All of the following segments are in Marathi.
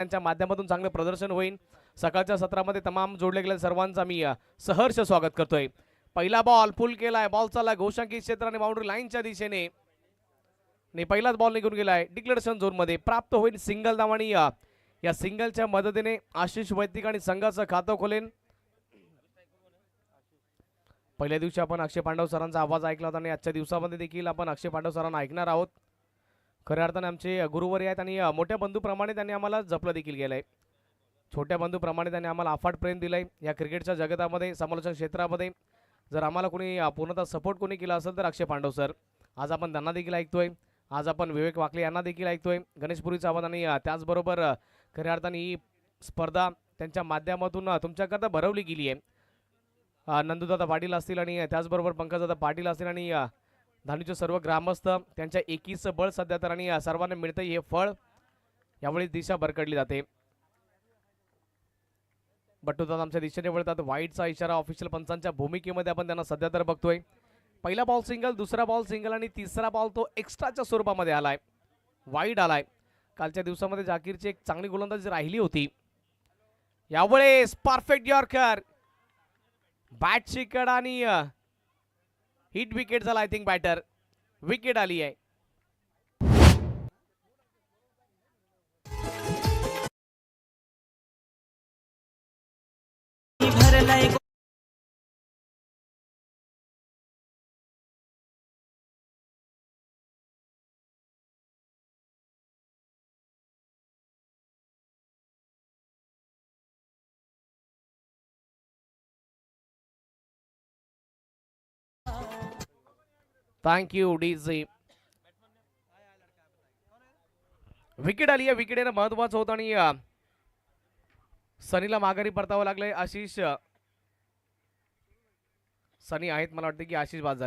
त्यांच्या माध्यमातून चांगलं प्रदर्शन होईल। सकाळच्या सत्रामध्ये तमाम जोडले गेलेल्या सर्वांचा मी सहर्ष स्वागत करतोय। पहिला बॉल फुल केलाय, बॉल चालला घोषांकी क्षेत्राने बाउंड्री लाईनच्या दिशेने आणि पहिलाच बॉल निघून गेलाय डिक्लेरेशन झोन मध्ये। प्राप्त होईल सिंगल धाव आणि या सिंगलच्या मदतीने आशिष वैदिक आणि संघाचं खातं खोलेन। पहिल्या दिवशी आपण अक्षय पांडव सरांचा आवाज ऐकला होता आणि आजच्या दिवसामध्ये देखील आपण अक्षय पांडव सरांना ऐकणार आहोत। खऱ्या अर्थाने आमचे गुरुवर आहेत आणि मोठ्या बंधूप्रमाणे त्यांनी आम्हाला जपलं देखील गेलंय। छोट्या बंधूप्रमाणे त्यांनी आम्हाला अफाट प्रेम दिलंय या क्रिकेटच्या जगतामध्ये, समालोचन क्षेत्रामध्ये। जर आम्हाला कोणी पूर्णतः सपोर्ट कोणी केला असेल तर अक्षय पांडव सर। आज आपण त्यांना देखील ऐकतोय, आज आपण विवेक वाकले यांना देखील ऐकतोय, गणेशपुरीचा आवाज आणि त्याचबरोबर खऱ्या अर्थाने ही स्पर्धा त्यांच्या माध्यमातून तुमच्याकरता भरवली गेली आहे। नंदूदादा पाटील असतील आणि त्याचबरोबर पंकजदादा पाटील असतील आणि धानूचे सर्व ग्रामस्थ त्यांच्या एकीचं बळ सध्या तर आणि सर्वांना मिळतं हे फळ। यावेळी दिशा भरकडली जाते। बट्टूदादा आमच्या दिशेने वळतात, वाईटचा इशारा ऑफिशियल पंचांच्या भूमिकेमध्ये आपण त्यांना सध्या तर बघतोय। पहिला बॉल सिंगल, दुसरा बॉल सिंगल आणि तिसरा बॉल तो एक्स्ट्राच्या स्वरूपामध्ये आलाय, वाईट आलाय। कालच्या दिवसामध्ये जाकीरची एक चांगली गोलंदाजी राहिली होती। यावेळेस परफेक्ट यॉर्कर, बॅटची कड आणि हिट विकेट झाला। आय थिंक बॅटर विकेट आली आहे। Thank you DG. विकेट आली आहे, विकेट येणं महत्वाचं होतं आणि सनीला माघारी परतावं लागलंय। आशिष सनी आहेत, मला वाटतं की आशिष बाद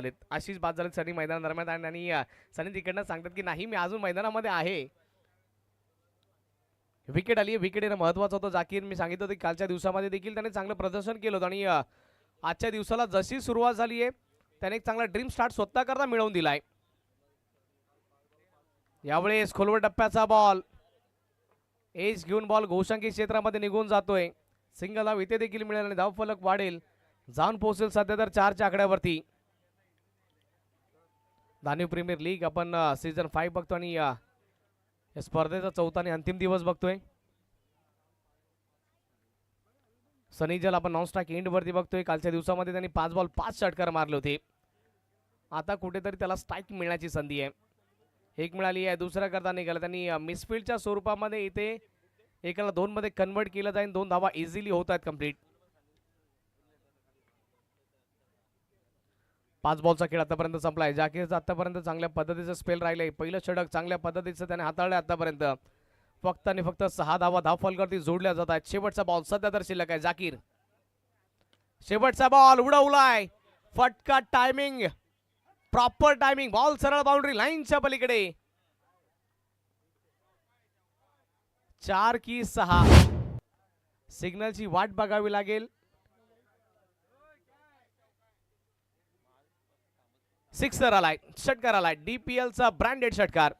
झालेत सनी मैदानादरम्यान आणि सनी तिकडनं सांगतात की नाही मी अजून मैदानामध्ये आहे। विकेट आली आहे, विकेट येणं महत्वाचं होतं। जाकीर मी सांगितलं होतं की कालच्या दिवसामध्ये देखील त्याने चांगलं प्रदर्शन केलं होतं आणि आजच्या दिवसाला जशी सुरुवात झाली आहे त्याने एक चांगला ड्रीम स्टार्ट स्वतः करता मिळवून दिलाय। यावेळेस खोलवर टप्प्याचा बॉल, एज घेऊन बॉल घोषांकी क्षेत्रामध्ये निघून जातोय। सिंगल धाव इथे देखील मिळेल आणि धावफलक वाढेल, जाऊन पोहोचेल सध्या तर 4च्या आकड्यावरती। धानू प्रीमियर लीग आपण सीझन 5 बघतो आणि या स्पर्धेचा चौथा आणि अंतिम दिवस बघतोय। सनी जल आपण नॉन स्ट्राइक एंड वरती बघतोय। कालच्या दिवसामध्ये त्यांनी 5 बॉल 5 षटकार मारले होते। आता कुठेतरी त्याला स्ट्राइक मिळण्याची संधी आहे, एक मिळाली आहे, दुसरा करता निघाला त्यांनी मिसफील्डच्या स्वरूपामध्ये इथे एकाला 2 मध्ये कन्वर्ट केलं जाईल। 2 धावा इझिली होत आहेत कंप्लीट। 5 बॉलचा खेळ आतापर्यंत संपलाय। जाकीरचा आतापर्यंत चांगल्या पद्धतीचं स्पेल राहिलंय, पहिलं षटक चांगल्या पद्धतीचं त्याने हाताळलंय आतापर्यंत। फक्त आणि फक्त 6 धावा धावफलकावरती जोडल्या जात आहेत। शेवटचा बॉल सध्या तर शिल्लक आहे। जाकीर शेवटचा बॉल उडवलाय, फटका, टायमिंग, प्रॉपर टायमिंग, बॉल सरळ बाउंड्री लाईनच्या पलीकडे। 4 की 6 सिग्नलची वाट बघावी लागेल। सिक्सर आलाय, षटकार आलाय, DPL चा ब्रँडेड षटकार।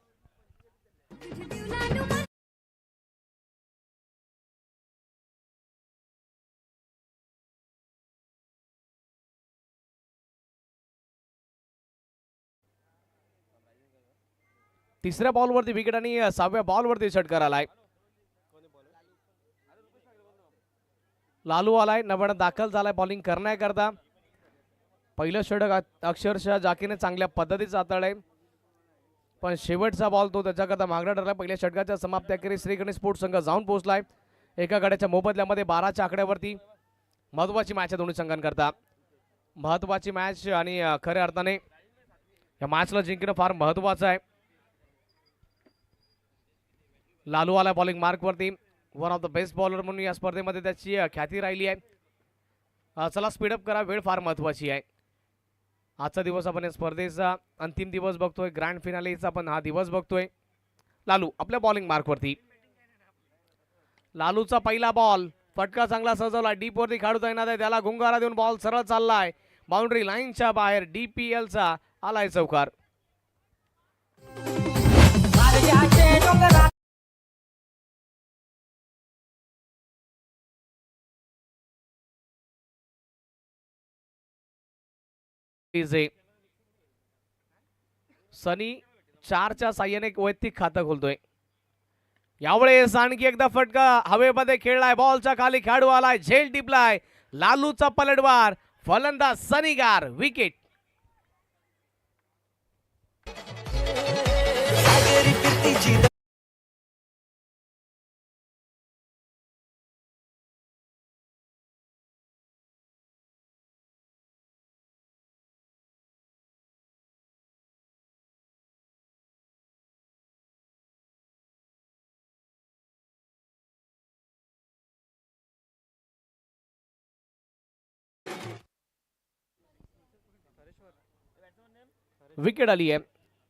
तिसऱ्या बॉलवरती विकेट आणि 6व्या बॉलवरती षटकार आलाय। लालू आलाय, नव्यानं दाखल झालाय बॉलिंग करण्याकरता। पहिलं षटक अक्षरशः जाकीरने चांगल्या पद्धतीचं हाताळलंय, पण शेवटचा बॉल तो त्याच्याकरता मागणा ठरला। पहिल्या षटकाच्या समाप्तीअखेरीस श्री गणेश स्पोर्ट्स संघ जाऊन पोहोचलाय एका गड्याच्या मोबदल्यामध्ये 12च्या आकड्यावरती। महत्वाची मॅच आहे दोन्ही संघांकरता, महत्वाची मॅच आणि खऱ्या अर्थाने या मॅचला जिंकणं फार महत्वाचं आहे। लालू आला बॉलिंग मार्क वरती, one of the best bowler म्हणून या स्पर्धेमध्ये त्याची ख्याती राहिली आहे। चला स्पीडअप करा, वेळ फार महत्वाची आहे। आजचा दिवस आपण या स्पर्धेचा अंतिम दिवस बघतोय, ग्रँड फिनालेचा आपण हा दिवस बघतोय। लालू आपल्या बॉलिंग मार्क वरती, लालूचा पहिला बॉल, फटका चांगला सजवला, डीप वरती खेळता येणार आहे त्याला, गुंगारा देऊन बॉल सरळ चाललाय बाउंड्री लाईनच्या बाहेर। DPL चा आलाय चौकार। इजे सनी 4च्या साह्याने वैयक्तिक खातं खोलतोय. यावेळेस आणखी एकदा फटका हवेमध्ये खेळलाय, बॉलच्या खाली खेळाडू आलाय, झेल टिपलाय, लालूचा पलटवार, फलंदाज सनीगार, विकेट. विकेट आली आहे.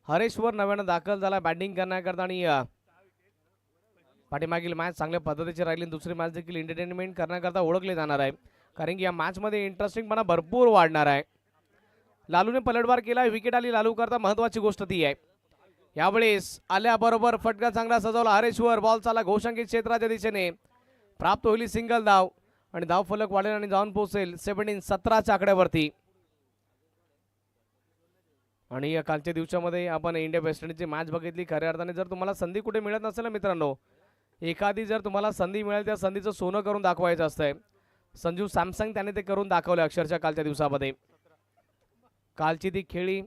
हरेश्वर नव्यानं दाखल झाला बॅटिंग करण्याकरता आणि पाठीमागील मॅच चांगल्या पद्धतीची राहिली. दुसरी मॅच देखील एंटरटेनमेंट करण्याकरता ओळखले जाणार आहे, कारण की या मॅचमध्ये इंटरेस्टिंगपणा भरपूर वाढणार आहे. लालूने पलटवार केला, विकेट आली लालू करता, महत्वाची गोष्ट ती आहे. यावेळेस आल्याबरोबर फटका चांगला सजवला हरेश्वर, बॉल चाला घोषांकित क्षेत्राच्या दिशेने, प्राप्त होईल सिंगल धाव आणि धाव फलक वाढेल आणि जाऊन पोहोचेल 17च्या आकड्यावरती. आणि या कालच्या दिवसामध्ये आपण इंडिया वेस्ट इंडिजची मॅच बघितली. खऱ्या अर्थाने जर तुम्हाला संधी कुठे मिळत नसेल ना मित्रांनो, एखादी जर तुम्हाला संधी मिळेल त्या संधीचं सोनं करून दाखवायचं असतंय. संजू सॅमसंग त्याने ते करून दाखवले अक्षरशः कालच्या दिवसामध्ये. कालची ती खेळी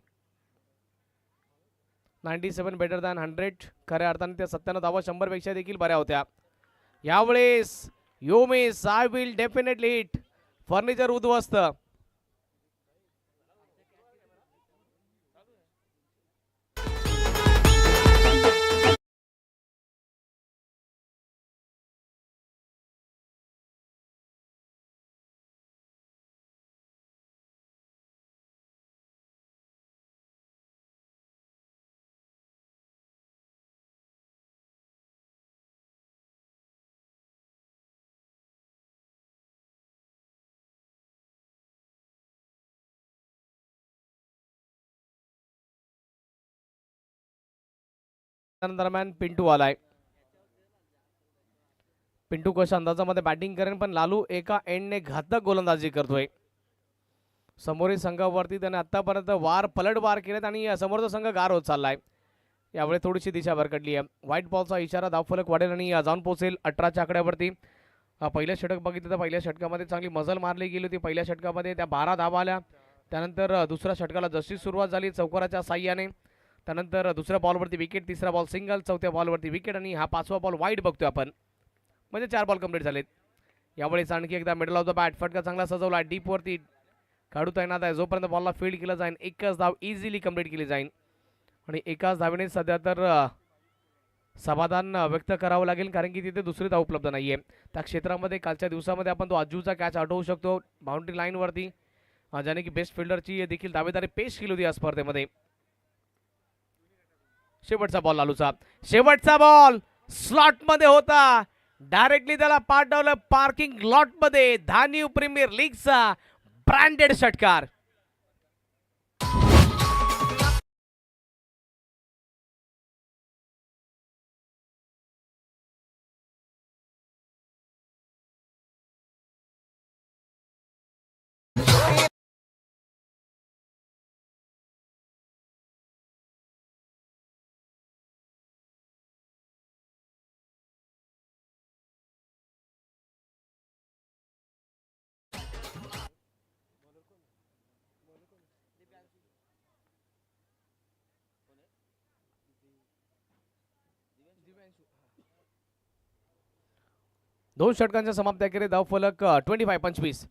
97 बेटर दॅन 100. खऱ्या अर्थाने त्या 97 धावा 100 पेक्षा देखील बऱ्या होत्या. यावेळेस Yomesh I will definitely hit, furniture उद्ध्वस्त. दरम्यान पिंटू आलाय. पिंटू कशा अंदाजामध्ये बॅटिंग करेन, पण लालू एका एंडने घातक गोलंदाजी करतोय. समोरील संघावरती त्याने आतापर्यंत पलटवार केलेत आणि समोरचा संघ गार होत चाललाय. यावेळी थोडीशी दिशा भरकटली आहे. व्हाईट बॉलचा इशारा, धावफलक वाढेल आणि जाऊन पोहोचेल 18च्या आकड्यावरती. पहिल्या षटक बघितलं तर पहिल्या षटकामध्ये चांगली मजल मारली गेली होती. पहिल्या षटकामध्ये त्या 12 धावा आल्या. त्यानंतर दुसऱ्या षटकाला जशी सुरुवात झाली चौकाराच्या साह्याने, त्यानंतर दुसऱ्या बॉलवरती विकेट, तिसरा बॉल सिंगल, चौथ्या बॉलवरती विकेट आणि हा 5वा बॉल वाईड बघतोय आपण, म्हणजे 4 बॉल कंप्लीट झालेत. यावेळेस आणखी एकदा मिडल ऑफ द बॅट, फटका चांगला सजवला, डीप वरती खेळाडू तैनात आहे. जोपर्यंत बॉलला फील्ड केलं जाईल एकच धाव इझिली कंप्लीट केली जाईल आणि एकाच धावेने सध्या तर समाधान व्यक्त करावं लागेल, कारण की तिथे दुसरी धाव उपलब्ध नाहीये. त्या क्षेत्रामध्ये कालच्या दिवसामध्ये आपण तो अज्जूचा कॅच आठवू शकतो बाउंड्री लाईनवरती, ज्याने की बेस्ट फिल्डरची देखील दावेदारी पेश केली होती या स्पर्धेमध्ये. शेवटचा बॉल लालूचा, शेवटचा बॉल स्लॉट मध्ये होता, डायरेक्टली त्याला पाठवलं पार्किंग लॉट मध्ये. धान्यू प्रीमियर लीगचा ब्रँडेड षटकार. दोन षटकांच्या समाप्ती अखेरीस धावफलक 25-25.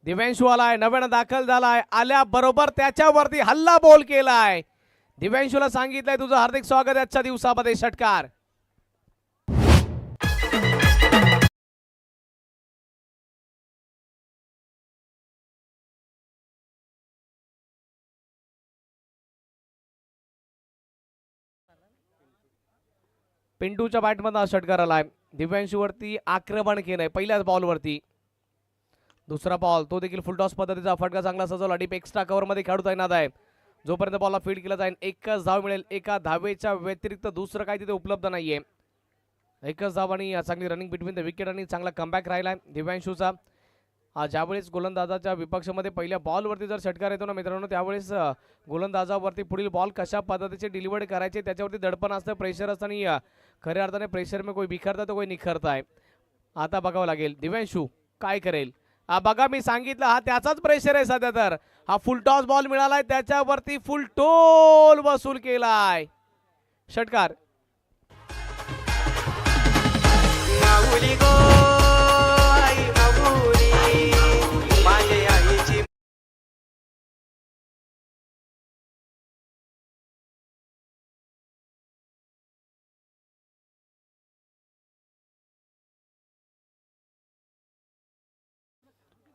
दिव्यांशू आलाय, नव्यानं दाखल झालाय, आल्याबरोबर त्याच्यावरती हल्ला बॉल केलाय. दिव्यांशूला सांगितलंय तुझं हार्दिक स्वागत आजच्या दिवसामध्ये. षटकार पिंटूच्या बॅटमध्ये षटकार आलाय. दिव्यांशूवरती आक्रमण केलंय पहिल्याच बॉलवरती. दुसरा बॉल तो देखील फुल टॉस पद्धतीचा, फटका चांगला सजवला, डीप एक्स्ट्रा कव्हर मध्ये खेळू तैनात आहे. जोपर्यंत बॉलला फील्ड केला जाईल एकच धाव मिळेल. एका धावेच्या व्यतिरिक्त दुसरं काही तिथे उपलब्ध नाहीये. एकच धाव आणि चांगली रनिंग बिटवीन द विकेट आणि चांगला कमबॅक राहिलाय दिव्यांशूचा. ज्यावेळेस गोलंदाजाच्या विपक्षामध्ये पहिल्या बॉलवरती जर षटकार येतो ना मित्रांनो, त्यावेळेस गोलंदाजावरती पुढील बॉल कशा पद्धतीचे डिलिव्हर करायचे त्याच्यावरती दडपण असतं, प्रेशर असतं आणि खऱ्या अर्थाने प्रेशर में कोई बिखरता तो कोई निखरता आहे. आता बघावं लागेल दिव्यांशू काय करेल. बघा मी सांगितलं हा त्याचाच प्रेशर आहे सध्या. तर हा फुल टॉस बॉल मिळालाय, त्याच्यावरती फुल टोल वसूल केलाय. षटकार.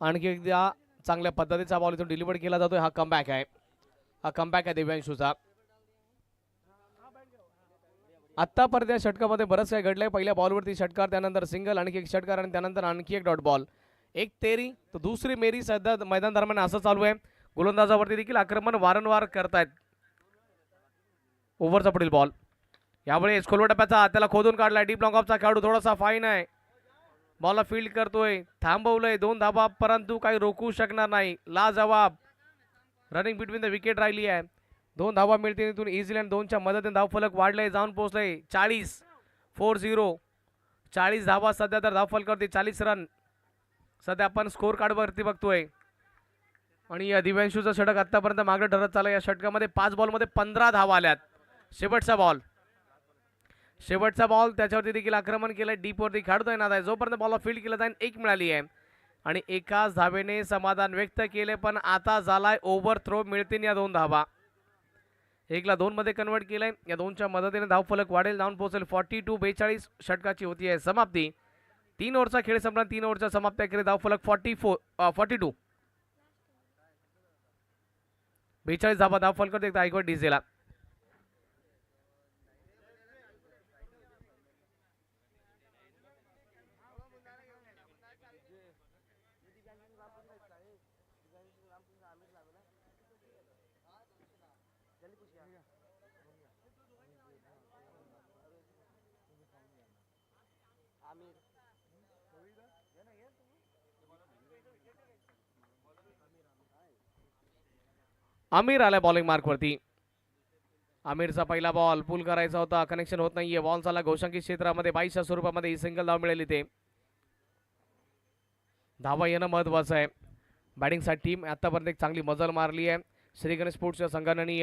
आणखी एकदा चांगल्या पद्धतीचा बॉल इथून डिलिव्हर केला जातोय. हा कमबॅक आहे, हा कमबॅक आहे दिव्यांशूचा. आत्तापर्यंत या षटकामध्ये बरंच काही घडलंय. पहिल्या बॉलवरती षटकार, त्यानंतर सिंगल, आणखी एक षटकार आणि त्यानंतर आणखी एक डॉट बॉल. एक तेरी तर दुसरी मेरी सध्या मैदान दरम्यान असं चालू आहे. गोलंदाजावरती देखील आक्रमण वारंवार करतायत. ओव्हरचा पुढील बॉल. यावेळेस खोलवा टप्प्याचा त्याला खोदून काढलाय. डीप लॉंग ऑफचा खेळाडू थोडासा फाईन आहे. बॉलला फील्ड करतोय, थांबवलंय 2 धाबा, परंतु काही रोखू शकणार नाही. लाजवाब रनिंग बिटवीन द विकेट राहिली आहे. 2 धावा मिळतील इथून इझिली आणि 2च्या मदतीने धावफलक वाढलंय, जाऊन पोहोचलंय 40 40 धावा सध्या तर धावफलकावरती 40 रन सध्या आपण स्कोर कार्डवरती बघतोय. आणि या दिव्यांशूचं षटक आतापर्यंत मागे ठरत चाललं. या षटकामध्ये 5 बॉलमध्ये 15 धावा आल्यात. शेवटचा बॉल त्याच्यावरती देखील आक्रमण केलंय. डीपवरती खेळतोय नादाय. जोपर्यंत बॉलला फील्ड केलं जाईल 1 मिळाली आहे आणि एकाच धावेने समाधान व्यक्त केले. पण आता झालाय ओव्हर थ्रो, मिळतील या 2 धावा. 1ला 2 मध्ये कन्वर्ट केलंय. या 2च्या मदतीने धावफलक वाढेल, जाऊन पोहोचेल 42-42. षटकाची होती आहे समाप्ती. 3 ओव्हरचा खेळ संपला. 3 ओव्हरच्या समाप्त्या धावफलक 42 42 धावा धावफलक एकदा ऐकवत डिझेला. आमिर आलाय बॉलिंग मार्कवरती. आमिरचा पहिला बॉल पुल करायचा होता, कनेक्शन होत नाहीये. बॉल झाला घोषांकित क्षेत्रामध्ये 22च्या स्वरूपामध्ये. ही सिंगल धाव मिळेल इथे. धावा येणं महत्वाचं आहे. बॅटिंगसाठी टीम आतापर्यंत एक चांगली मजल मारली आहे. श्री गणेश स्पोर्ट्सच्या संघाने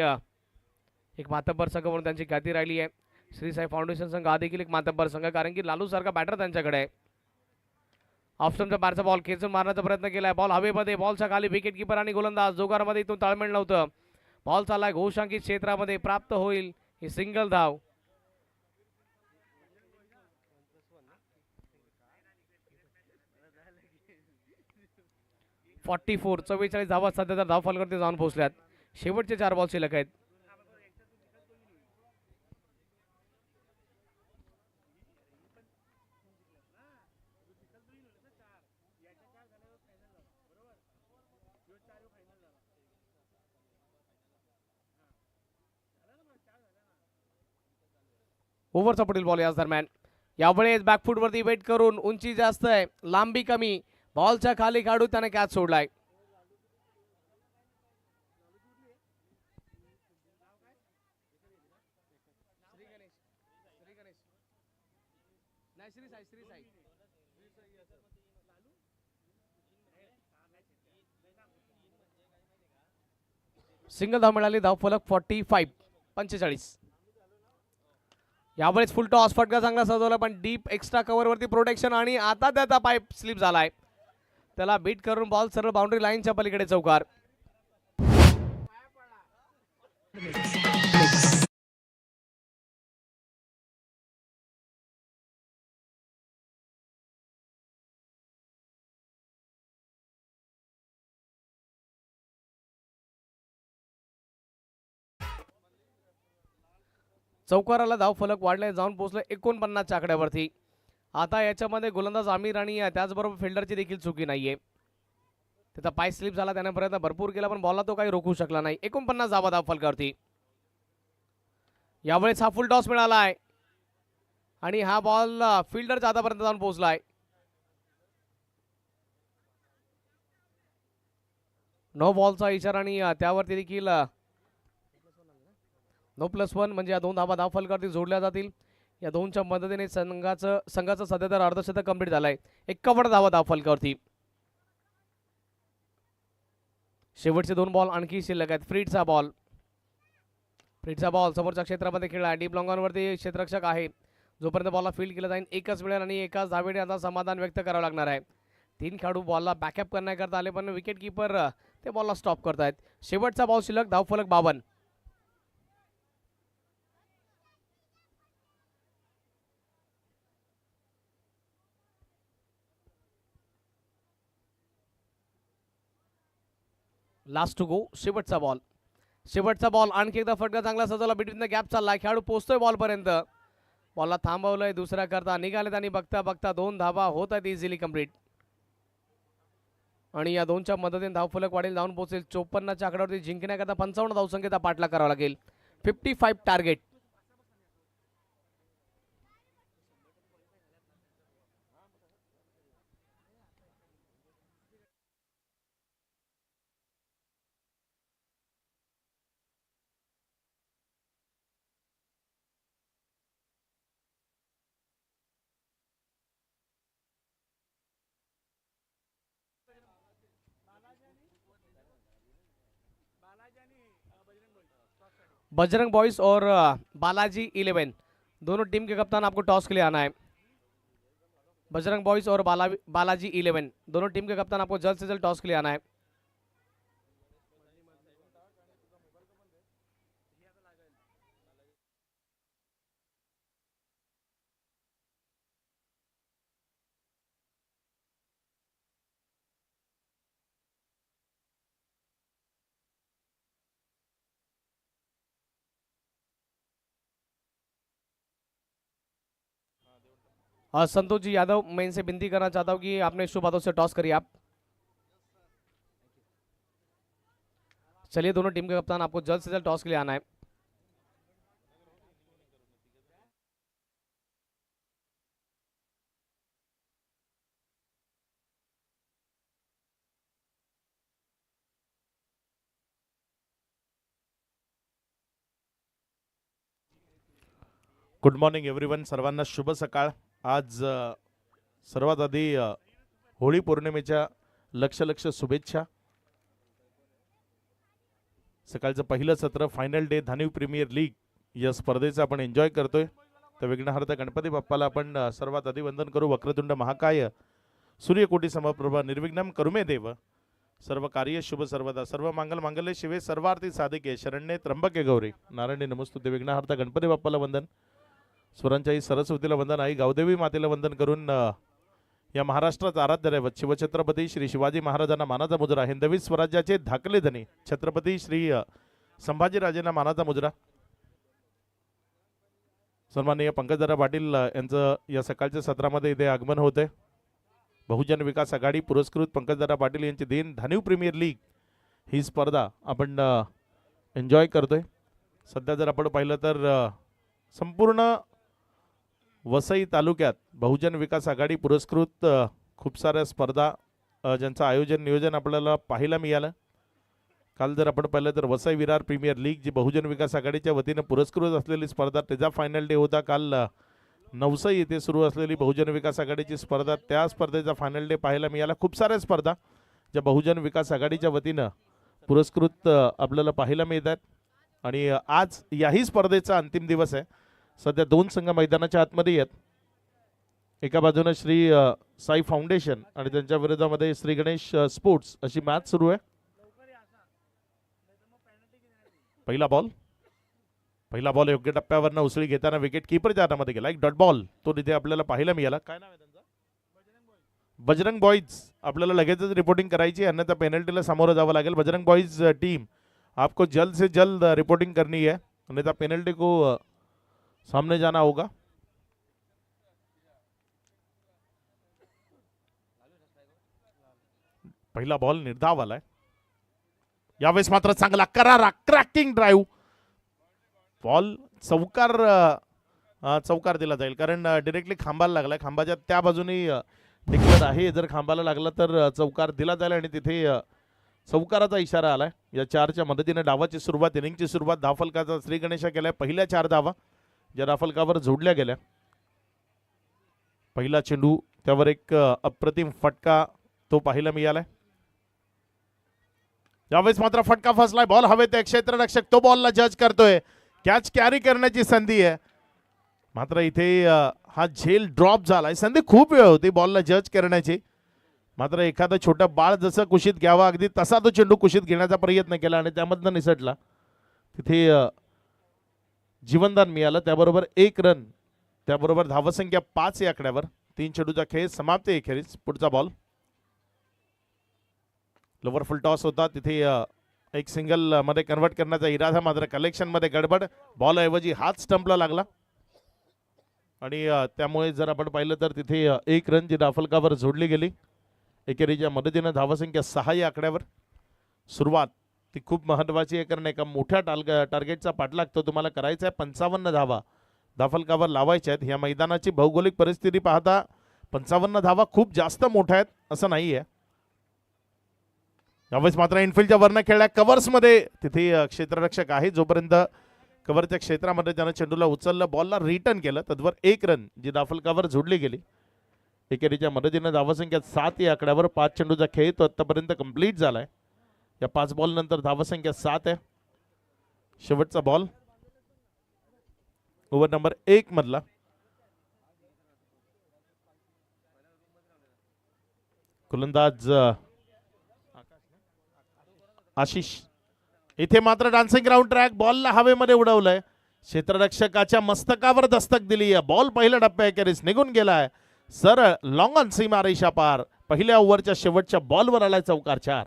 एक मातब्बर संघ म्हणून त्यांची ख्याती राहिली आहे. श्री साई फाउंडेशन संघ हा देखील एक मातब्बर संघ, कारण की लालू सारखा बॅटर त्यांच्याकडे आहे. ऑफस्टमच्या बाहेरचा बॉल खेचून मारण्याचा प्रयत्न केलाय. बॉल हवेमध्ये, बॉलच्या खाली विकेट किपर आणि गोलंदाज दोघांमध्ये इथून ताळमेळ नव्हतं. बॉल चाललाय घोषांकित क्षेत्रामध्ये, प्राप्त होईल ही सिंगल धाव. 44 धावा सध्या तर धावफलकावरती जाऊन पोहोचल्यात. शेवटचे 4 बॉल शिल्लक आहेत. ओव्हरचा पुढील बॉल याच दरम्यान. यावेळेस बॅकफूटवरती वेट करून, उंची जास्त आहे, लांबी कमी, बॉलच्या खाली काढून त्याने कॅच सोडलाय. सिंगल धाव मिळाली. धावफलक 45. यावेळेस फुल टॉस, फटका चांगला सजवला पण डीप एक्स्ट्रा कव्हर वरती प्रोटेक्शन आणि आता त्याचा पाईप स्लिप झालाय. त्याला बीट करून बॉल सरळ बाउंड्री लाईनच्या पलीकडे चौकार. चौकाराला धाव फलक वाढले, जाऊन पोहोचले 49च्या आकड्यावरती. आता याच्यामध्ये गोलंदाज आमिर आणि त्याचबरोबर फिल्डरची देखील चुकी नाहीये. त्याचा पाय स्लिप झाला, त्याने प्रयत्न भरपूर केला पण बॉलला तो काही रोखू शकला नाही. 49 धावा धाव फलकावरती. यावेळेस हा फुल टॉस मिळालाय आणि हा बॉल फिल्डरच्या हातापर्यंत जाऊन पोहोचलाय. नो बॉलचा इशारा आणि त्यावरती देखील नो +1 म्हणजे या 2 धावा धाव फलकावरती जोडल्या जातील. या दोनच्या मदतीने संघाचं सध्या तर अर्धशतक कंप्लीट झालंय. 51 धावा धाव फलकावरती. शेवटचे 2 बॉल आणखी शिल्लक आहेत. फ्रीडचा बॉल समोरच्या क्षेत्रामध्ये खेळला. डीप लॉंगॉनवरती क्षेत्ररक्षक आहे. जोपर्यंत बॉलला फील्ड केलं जाईल एकच मिळेल आणि एकाच धावेने आता समाधान व्यक्त करावं लागणार आहे. 3 खेळाडू बॉलला बॅकअप करण्याकरता आले पण विकेट किपर ते बॉलला स्टॉप करतायत. शेवटचा बॉल शिल्लक धावफलक 52. Last to go. शेवटचा बॉल आणखी एकदा फटका चांगला सजवला. बिटवीन द गॅप चालला. खेळाडू पोहोचतोय बॉलपर्यंत. बॉलला थांबवलंय. दुसऱ्या करता निघालेत आणि बघता बघता 2 धावा होत आहेत इझिली कंप्लीट. आणि या 2च्या मदतीने धावफलक वाढेल. धावून पोहोचेल 54च्या आकड्यावरती. जिंकण्याकरता 55 धावसंख्येचा पाठलाग करावा लागेल. 55 टार्गेट. बजरंग बॉयज और बालाजी 11 दोनों टीम के कप्तान आपको टॉस के लिए आना है. बजरंग बॉयज और बालाजी 11 दोनों टीम के कप्तान आपको जल्द से जल्द टॉस के लिए आना है. संतोष जी यादव, मैं इनसे विनती करना चाहता हूँ कि आपने शुभ हाथों से टॉस करिए आप. चलिए दोनों टीम के कप्तान आपको जल्द से जल्द टॉस के लिए आना है. Good morning everyone. सर्वांना शुभ सकाळ. आज सर्वात आधी होळी पौर्णिमेच्या लक्ष शुभेच्छा. सकाळचं पहिलं सत्र final day Dhaniv premier league या स्पर्धेचं आपण एन्जॉय करतोय. तर विघ्नहर्त गणपती बाप्पाला आपण सर्वात आधी वंदन करू. वक्रतुंड महाकाय सूर्यकोटी समप्रभा निर्विघ्नं करुमे देव. सर्व कार्य शुभ सर्वदा. सर्व मंगल मांगल्ये शिवे सर्वार्थी साधिके शरण्ये त्र्यंबके गौरी नारायणी नमस्तुते. विघ्नहर्ता गणपती बाप्पाला वंदन. स्वरांच्या आई सरस्वतीला वंदन. आई गावदेवी मातेला वंदन करून या महाराष्ट्राचा आराध्य दैवत शिवछत्रपती श्री शिवाजी महाराजांना मानाचा मुजरा. हिंदवी स्वराज्याचे धाकले धनी छत्रपती श्री संभाजीराजेंना मानाचा मुजरा. सन्माननीय पंकजदादा पाटील यांचं या सकाळच्या सत्रामध्ये इथे आगमन होते. बहुजन विकास आघाडी पुरस्कृत पंकजदादा पाटील यांची देन धानिव प्रीमियर लीग ही स्पर्धा आपण एन्जॉय करतोय. सध्या जर आपण पाहिलं तर संपूर्ण वसई तालुक्यात बहुजन विकास आघाडी पुरस्कृत खूप साऱ्या स्पर्धा ज्यांचं आयोजन नियोजन आपल्याला पाहायला मिळालं. काल जर आपण पाहिलं तर वसई विरार प्रीमियर लीग जी बहुजन विकास आघाडीच्या वतीनं पुरस्कृत असलेली स्पर्धा त्याचा फायनल डे होता. काल नवसई येथे सुरू असलेली बहुजन विकास आघाडीची स्पर्धा त्या स्पर्धेचा फायनल डे पाहायला मिळाला. खूप साऱ्या स्पर्धा ज्या बहुजन विकास आघाडीच्या वतीनं पुरस्कृत आपल्याला पाहायला मिळतात. आणि आज याही स्पर्धेचा अंतिम दिवस आहे. सध्या 2 संघ मैदानाच्या आतमध्ये आहेत. एका बाजूने श्री साई फाउंडेशन आणि त्यांच्या विरोधामध्ये श्री गणेश स्पोर्ट्स अशी मॅच सुरू आहे. पहिला बॉल योग्य टप्प्यावरनं उसळी घेताना विकेट कीपरच्या हातामध्ये गेला. एक डॉट बॉल तो तिथे आपल्याला पाहायला मिळाला. काय नाव आहे त्यांचं? बजरंग बॉयज. आपल्याला लगेचच रिपोर्टिंग करायची अन्यथा पेनल्टीला सामोरं जावं लागेल. बजरंग बॉयज टीम आपको जल्द से जल्द रिपोर्टिंग करनी है अन्यथा पेनल्टी को सामने जाना होगा. पहिला बॉल निर्धाव आलाय. यावेळेस मात्र चांगला करारा क्रॅकिंग ड्राईव्ह. बॉल चौकार दिला जाईल कारण डिरेक्टली खांबाला लागलाय. खांबाच्या त्या बाजूने डिक्लेअर आहे. जर खांबाला लागला तर चौकार दिला जाईल आणि तिथे चौकाराचा इशारा आलाय. या 4च्या मदतीने डावाची सुरुवात, इनिंगची सुरुवात धावफलकाचा श्री गणेशा केलाय. पहिल्या 4 धावा ज्या धावफलकावर जोडल्या गेल्या. पहिला चेंडू त्यावर एक अप्रतिम फटका तो पाहायला मिळालाय. यावेळेस मात्र फटका फसलाय. बॉल हवेत आहे. क्षेत्ररक्षक तो बॉलला जज करतोय. कॅच कॅरी करण्याची संधी आहे. मात्र इथे हा झेल ड्रॉप झालाय. संधी खूप वेळ होती बॉलला जज करण्याची. मात्र एखादं छोटं बाळ जसं कुशीत घ्यावा अगदी तसा तो चेंडू कुशीत घेण्याचा प्रयत्न केला आणि त्यामधनं निसटला. तिथे जीवनदान मिळालं. त्याबरोबर 1 रन. त्याबरोबर धावसंख्या 5 या आकड्यावर. 3 चेंडूचा खेळ समाप्ती अखेरीस. पुढचा बॉल लोवर फुल टॉस होता. तिथे एक सिंगल मध्ये कन्वर्ट करण्याचा इरादा. मात्र कलेक्शन मध्ये गडबड. बॉल ऐवजी हात स्टंपला लागला आणि त्यामुळे जर आपण पाहिलं तर तिथे 1 रन जी धावफलकावर जोडली गेली. एकेरीच्या मदतीनं धावसंख्या 6 या आकड्यावर. सुरुवात ती खूप महत्वाची आहे कारण एका मोठ्या टार्गेटचा पाठलाग तो तुम्हाला करायचा आहे. 55 धावा धावफलकावर लावायच्या आहेत. या मैदानाची भौगोलिक परिस्थिती पाहता 55 धावा खूप जास्त मोठ्या आहेत असं नाही आहे. यावेळेस मात्र इनफिल्डच्या वरनं खेळल्या कव्हर्समध्ये तिथे क्षेत्ररक्षक आहे. जोपर्यंत कव्हरच्या क्षेत्रामध्ये त्यानं चेंडूला उचललं, बॉलला रिटर्न केलं. तद्वर 1 रन जी धावफलकावर जोडली गेली. एकेरीच्या मदतीनं धावसंख्या 7 या आकड्यावर. 5 चेंडूचा खेळ तो आतापर्यंत कंप्लीट झालाय. या 5 बॉल नंतर धावसंख्या 7 आहे. शेवटचा बॉल ओव्हर नंबर 1 मधला. गोलंदाज आशिष. इथे मात्र डान्सिंग ग्राउंड ट्रॅक. बॉलला हवेमध्ये उडवलंय. क्षेत्ररक्षकाच्या मस्तकावर दस्तक दिली आहे. बॉल पहिल्या टप्प्याखेरीस निघून गेलाय. सरळ लॉंग ऑन सीमा रेषा पार. पहिल्या ओव्हरच्या शेवटच्या बॉलवर आलाय चौकार 4.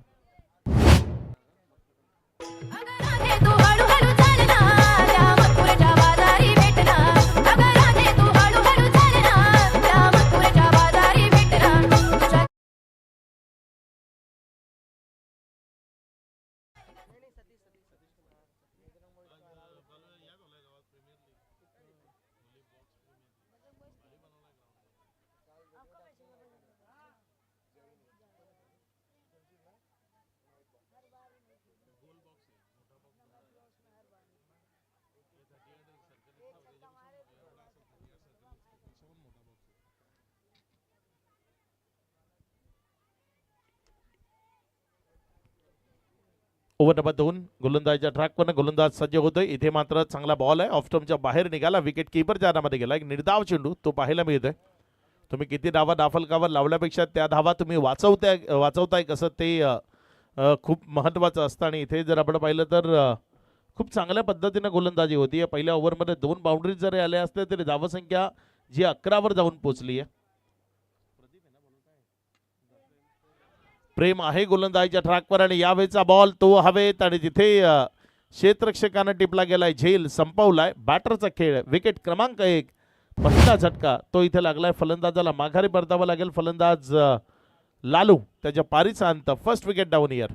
ओव्हर नंबर 2 गोलंदाजच्या ट्रॅकवर गोलंदाज सज्ज होतोय. इथे मात्र चांगला बॉल आहे. ऑफ स्टंपच्या बाहेर निघाला. विकेट कीपर जाण्यामध्ये गेला. एक निर्धाव चेंडू तो पाहायला मिळतोय. तुम्ही किती धावा धावफलकावर लावल्यापेक्षा त्या धावा तुम्ही वाचवताय कसं ते खूप महत्त्वाचं असतं. आणि इथे जर आपण पाहिलं तर खूप चांगल्या पद्धतीनं गोलंदाजी होती. या पहिल्या ओव्हरमध्ये 2 बाउंड्रीज जरी आल्या असल्या तरी धावसंख्या जी 11 जाऊन पोहोचली आहे. प्रेम आहे गोलंदाजीच्या ट्रॅकवर आणि यावेळेचा बॉल तो हवेत आणि तिथे क्षेत्ररक्षकानं टिपला गेलाय. झेल संपवलाय. बॅटरचा खेळ. विकेट क्रमांक 1. पहिला झटका तो इथे लागलाय. फलंदाजाला माघारी परतावं लागेल. फलंदाज लालू त्याच्या पारीचा अंत. फर्स्ट विकेट डाऊन इयर.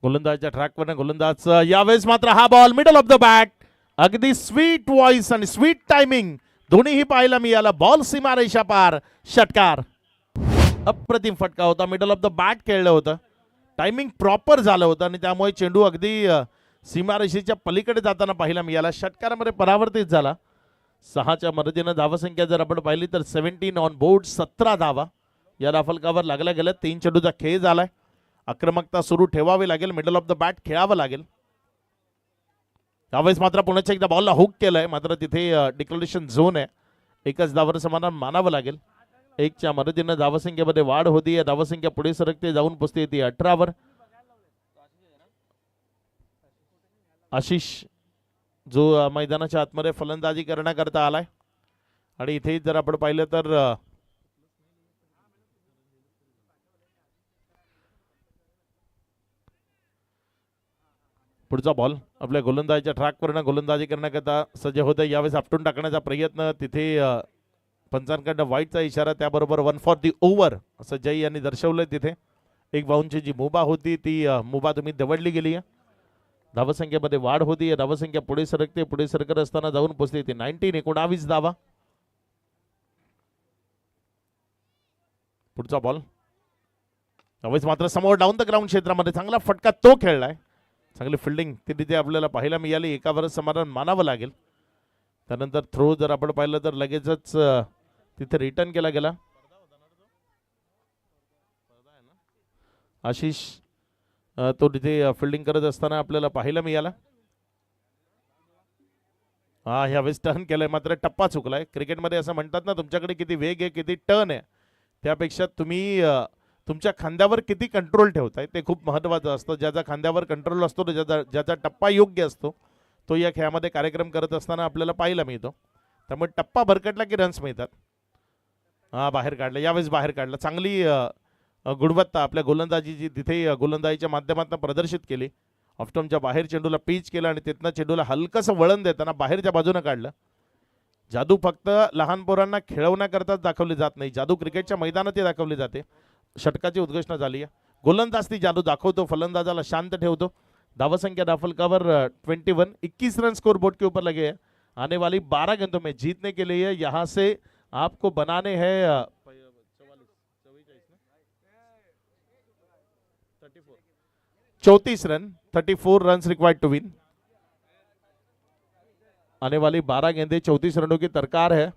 गोलंदाजच्या ट्रॅकवर गोलंदाज. यावेळेस मात्र हा ball middle of the bat. अगदी स्वीट व्हॉइस आणि स्वीट टायमिंग दोन्हीही पाहायला मिळालं. बॉल सीमारेषा पार. षटकार. अप्रतिम फटका होता. मिडल ऑफ द बॅट खेळलं होतं. टायमिंग प्रॉपर झालं होतं आणि त्यामुळे चेंडू अगदी सीमारेषेच्या पलीकडे जाताना पाहायला मिळाला. षटकारामध्ये परावर्तित झाला. 6च्या मदतीनं धावसंख्या जर आपण पाहिली तर 17 ऑन बोर्ड. 17 धावा या धावफलकावर लागल्या गेल्या. 3 चेंडूचा खेळ झालाय. आक्रमकता सुरू ठेवावी लागेल. मिडल ऑफ द बॅट खेळावं लागेल. यावेळेस मात्र पुण्याच्या एकदा बॉलला हुक केलंय. मात्र तिथे डिक्लेरेशन झोन आहे. एकच धावर समाधान मानावं लागेल. 1च्या मदतीनं धावसंख्येमध्ये वाढ होती. या धावसंख्या पुढे सरकते जाऊन पोचते ती 18 वर. आशिष जो मैदानाच्या आतमध्ये फलंदाजी करण्याकरता आलाय आणि इथे जर आपण पाहिलं तर पुढचा बॉल आपल्या गोलंदाजीच्या ट्रॅकवरनं गोलंदाजी करण्याकरता सज्ज होते. यावेळेस आपटून टाकण्याचा प्रयत्न, तिथे पंचांकडनं वाईटचा इशारा, त्याबरोबर 1 फॉर दी ओव्हर असं जय यांनी दर्शवलंय. तिथे एक बाउंसची जी मुभा होती ती मुभा तुम्ही दवडली गेली आहे. धावसंख्येमध्ये वाढ होती, धावसंख्या पुढे सरकते, पुढे सरकत असताना जाऊन पोहोचते ती 19 धावा. पुढचा बॉल यावेळेस मात्र समोर डाऊन द ग्राउंड क्षेत्रामध्ये चांगला फटका तो खेळलाय. चांगली फिल्डिंग तिथे आपल्याला पाहायला मिळाली, एकावरच समाधान मानावं लागेल. त्यानंतर थ्रो जर आपण पाहिलं तर लगेचच तिथे रिटर्न केला गेला. आशिष तो तिथे फिल्डिंग करत असताना आपल्याला पाहायला मिळाला. ह्यावेळेस टर्न केलाय, मात्र टप्पा चुकलाय. क्रिकेटमध्ये असं म्हणतात ना, तुमच्याकडे किती वेग आहे, किती टर्न आहे, त्यापेक्षा तुम्ही तुमच्या खांद्यावर किती कंट्रोल ठेवताय ते खूप महत्त्वाचं असतं. ज्याचा खांद्यावर कंट्रोल असतो, ज्याचा टप्पा योग्य असतो, तो या खेळामध्ये कार्यक्रम करत असताना आपल्याला पाहायला मिळतो. त्यामुळे टप्पा भरकटला की रन्स मिळतात. बाहेर काढलं, यावेळेस बाहेर काढलं. चांगली गुणवत्ता आपल्या गोलंदाजीची तिथे गोलंदाजीच्या माध्यमातून प्रदर्शित केली. ऑफस्टम्पच्या बाहेर चेंडूला पिच केलं आणि तिथनं चेंडूला हलकंसं वळण देताना बाहेरच्या बाजूनं काढलं. जादू फक्त लहान पोरांना खेळवण्याकरताच दाखवली जात नाही, जादू क्रिकेटच्या मैदानातही दाखवली जाते. षटकाची उद्घोषणा झाली आहे. गोलंदाज ती जादू दाखवतो, फलंदाजाला शांत ठेवतो. दावसंख्या दाफल कवर 21 रन स्कोर बोर्ड के ऊपर लगे हैं. आने वाली 12 गेंदों में जीतने के लिए यहाँ से आपको बनाने हैं 34 run, 34 run required to win. आने वाली 12 गेंदे 34 रनों की दरकार है.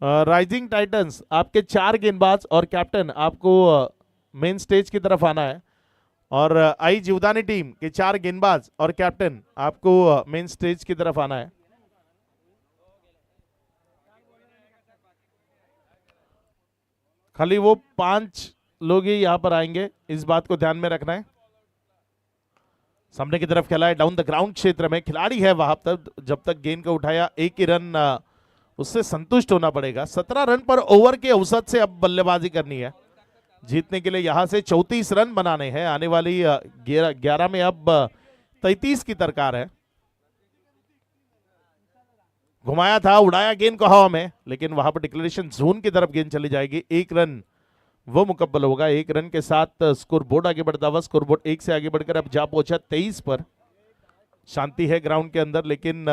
राइजिंग टाइटंस आपके 4 गेंदबाज और कैप्टन आपको मेन स्टेज की तरफ आना है. और आई जीवदानी टीम के 4 गेंदबाज और कैप्टन आपको मेन स्टेज की तरफ आना है. खाली वो 5 लोग ही यहां पर आएंगे, इस बात को ध्यान में रखना है. सामने की तरफ खेला है डाउन द ग्राउंड क्षेत्र में, खिलाड़ी है वहां तक, जब तक गेंद को उठाया एक ही रन उससे संतुष्ट होना पड़ेगा. 17 रन पर ओवर के औसत से अब बल्लेबाजी करनी है. जीतने के लिए यहां से 34 रन बनाने हैं. आने वाली 11 में अब 33 की दरकार है. घुमाया था, उड़ाया गेंद को हवा में, लेकिन वहां पर डिक्लेरेशन जोन की तरफ गेंद चली जाएगी. 1 रन वो मुकब्बल होगा. 1 रन के साथ स्कोर बोर्ड आगे बढ़ता हुआ, स्कोर बोर्ड 1 से आगे बढ़कर अब जा पहुंचा 23 पर. शांति है ग्राउंड के अंदर, लेकिन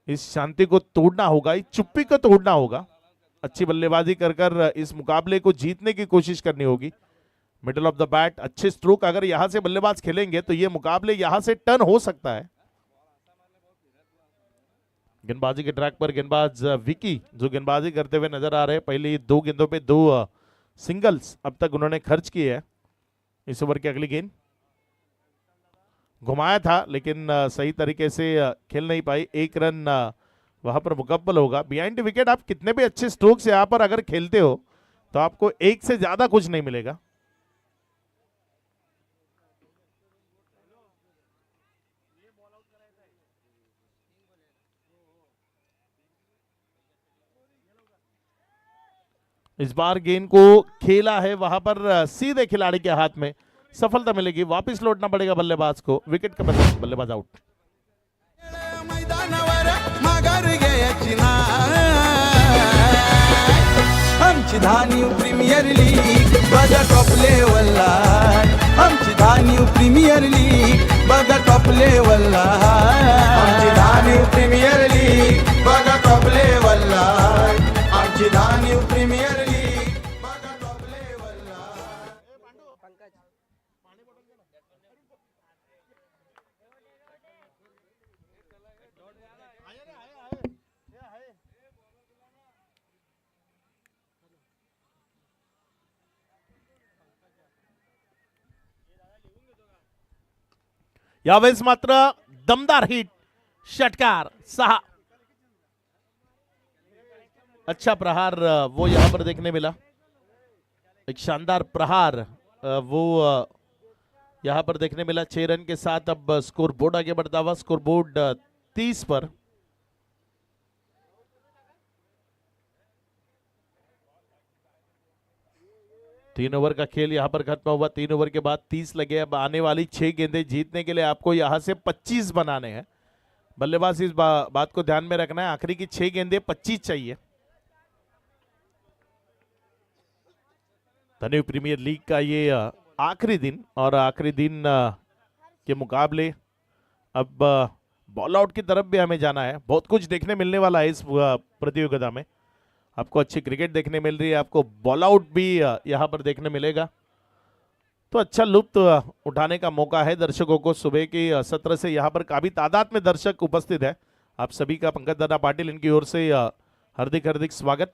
इस शांति को तोड़ना होगा, इस चुप्पी को तोड़ना होगा. अच्छी बल्लेबाजी कर कर इस मुकाबले को जीतने की कोशिश करनी होगी. मिडल ऑफ द बैट अच्छे स्ट्रोक अगर यहां से बल्लेबाज खेलेंगे तो ये मुकाबले यहां से टर्न हो सकता है. गेंदबाजी के ट्रैक पर गेंदबाज विकी जो गेंदबाजी करते हुए नजर आ रहे हैं. पहली 2 गेंदों पे 2 सिंगल्स अब तक उन्होंने खर्च किए हैं. इस ओवर की अगली गेंद घुमाया था, लेकिन सही तरीके से खेल नहीं पाई. 1 रन वहां पर मुकब्बल होगा. बिहाइंड विकेट आप कितने भी अच्छे स्ट्रोक से यहां पर अगर खेलते हो तो आपको 1 से ज्यादा कुछ नहीं मिलेगा. इस बार गेंद को खेला है वहां पर सीधे खिलाड़ी के हाथ में, सफलता मिलेगी. वापस लौटना पड़ेगा बल्लेबाज को. विकेट का बल्लेबाज आउट. आमची धान्यू प्रीमियर लीग बघा टॉप लेवलला. आमची धान्यू प्रीमियर लीग बघा टॉप लेवलला. आमची धान्यू प्रीमियर लीग बघा टॉप लेवलला. आमची धान्यू प्रीमियर लीग बघा टॉप लेवलला. यावेळेस मात्र दमदार हिट, षटकार 6. अच्छा प्रहार वो यहां पर देखने मिला. एक शानदार प्रहार वो यहां पर देखने मिला. 6 रन के साथ अब स्कोर बोर्ड आगे बढ़ता हुआ, स्कोर बोर्ड 30 पर. 3 ओवर का खेल यहाँ पर खत्म हुआ। 3 ओवर के बाद 30 लगे। अब आने वाली 6 गेंदें जीतने के लिए आपको यहाँ से 25 बनाने हैं। बल्लेबाज इस बात को ध्यान में रखना है, आखिरी की 6 गेंदें 25 चाहिए। धन्यु प्रीमियर लीग का ये आखिरी दिन, और आखिरी दिन के मुकाबले अब बॉल आउट की तरफ भी हमें जाना है। बहुत कुछ देखने मिलने वाला है इस प्रतियोगिता में। आपको अच्छी क्रिकेट देखने मिल रही है, आपको बॉल आउट भी यहाँ पर देखने मिलेगा, तो अच्छा लुत्फ उठाने का मौका है दर्शकों को। सुबह की सत्र से यहाँ पर काफी तादाद में दर्शक उपस्थित है। आप सभी का पंकज दादा पाटिल इनकी ओर से हार्दिक हार्दिक स्वागत।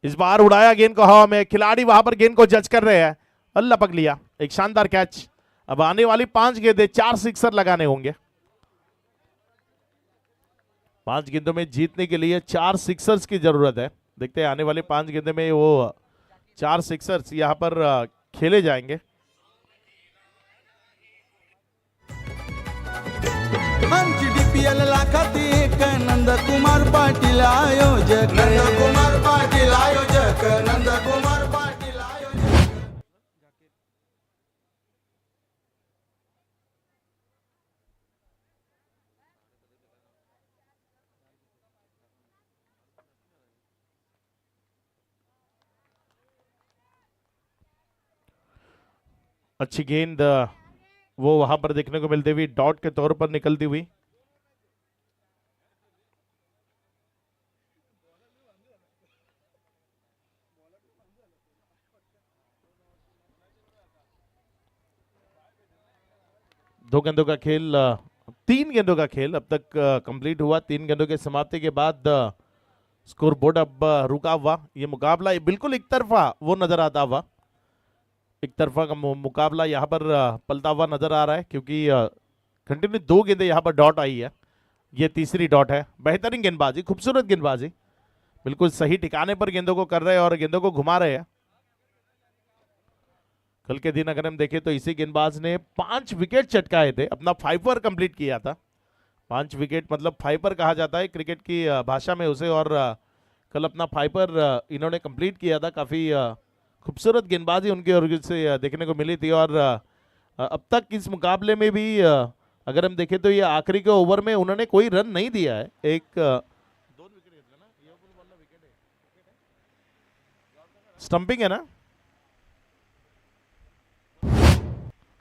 इस बार उड़ाया गेंद को हवा में, खिलाड़ी वहां पर गेंद को जज कर रहे हैं, अल्लाह पक लिया, एक शानदार कैच। अब आने वाली 5 गेंदें 4 सिक्सर लगाने होंगे। 5 गेंदों में जीतने के लिए 4 सिक्सर्स की जरूरत है। देखते हैं आने वाले 5 गेंदों में वो 4 सिक्सर्स यहां पर खेले जाएंगे। आमची DPL लाखाती एक नंदकुमार पाटील आयोजक, नंदकुमार पाटील आयोजक, नंदकुमार पाटील आयोजक। अच्छी गेंद वो वहां पर देखने को मिलती हुई, डॉट के तौर पर निकलती हुई। दो गेंदों का खेल, 3 गेंदों का खेल अब तक कंप्लीट हुआ। 3 गेंदों के समाप्ति के बाद स्कोर बोर्ड अब रुका हुआ। ये मुकाबला बिल्कुल एक तरफा वो नजर आता हुआ, एक तरफा का मुकाबला यहाँ पर पलता हुआ नजर आ रहा है, क्योंकि कंटिन्यू 2 गेंदें यहाँ पर डॉट आई है। ये तीसरी डॉट है। बेहतरीन गेंदबाजी, खूबसूरत गेंदबाजी, बिल्कुल सही ठिकाने पर गेंदों को कर रहे हैं और गेंदों को घुमा रहे हैं। कल के दिन अगर हम देखें तो इसी गेंदबाज ने 5 विकेट चटकाए थे, अपना 5 कंप्लीट किया था। 5 विकेट मतलब 5 कहा जाता है क्रिकेट की भाषा में उसे, और कल अपना 5 इन्होंने कंप्लीट किया था। काफी खूबसूरत गेंदबाजी उनकी ओर से देखने को मिली थी। और अब तक इस मुकाबले में भी अगर हम देखें तो ये आखिरी के ओवर में उन्होंने कोई रन नहीं दिया है। स्टंपिंग है ना,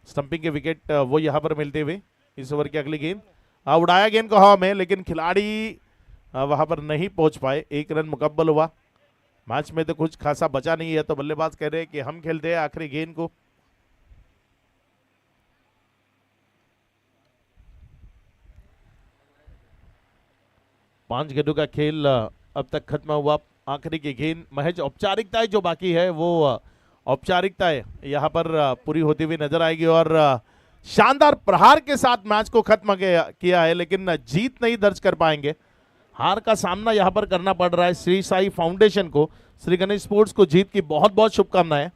स्टंपिंग के विकेट वो यहां पर मिलते हुए। इस ओवर की अगली गेंद, उड़ाया गेंद को हवा में, लेकिन खिलाड़ी वहां पर नहीं पहुंच पाए। 1 रन मुकम्मल हुआ। मैच में तो कुछ खासा बचा नहीं है, तो बल्लेबाज कह रहे हैं कि हम खेलते हैं आखिरी गेंद को। पांच गेंदों का खेल अब तक खत्म हुआ। आखिरी की गेंद, महज औपचारिकताएं जो बाकी है वो औपचारिकताएं यहाँ पर पूरी होती हुई नजर आएगी। और शानदार प्रहार के साथ मैच को खत्म किया है, लेकिन जीत नहीं दर्ज कर पाएंगे। हार का सामना यहाँ पर करना पड़ रहा है श्री साई फाउंडेशन को। श्री गणेश स्पोर्ट्स को जीत की बहुत बहुत शुभकामनाएं।